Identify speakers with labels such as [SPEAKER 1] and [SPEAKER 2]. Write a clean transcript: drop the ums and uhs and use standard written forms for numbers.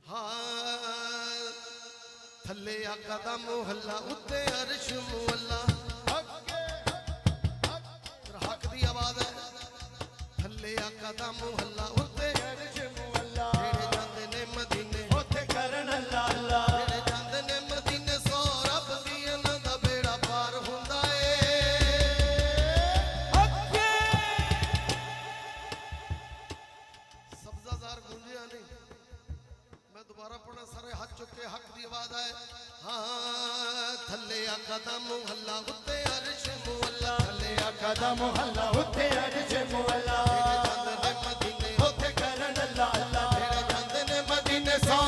[SPEAKER 1] हाँ थले आका दा मोहल्ला उत्ते अर्श मुअल्ला हक दी आवाज है थले आका दा मोहल्ला उत्ते अर्श मुअल्ला जेड़े जांदे ने मदीने ओथे करन अल्लाह अल्लाह जेड़े जांदे ने मदीने सौ रब दी इन्हां दा बेड़ा पार हुंदा ए सब्जादार गूंजिया नहीं मैं दोबारा पढ़ा सारे हाथ चुके हक दी आवाज है हाँ थले आका दा मोहल्ला उत्ते अर्श मुअल्ला थले आका दा मोहल्ला उत्ते अर्श मुअल्ला जेड़े जांदे ने मदीने ओथे करन अल्लाह अल्लाह जेड़े जांदे ने मदीने सौ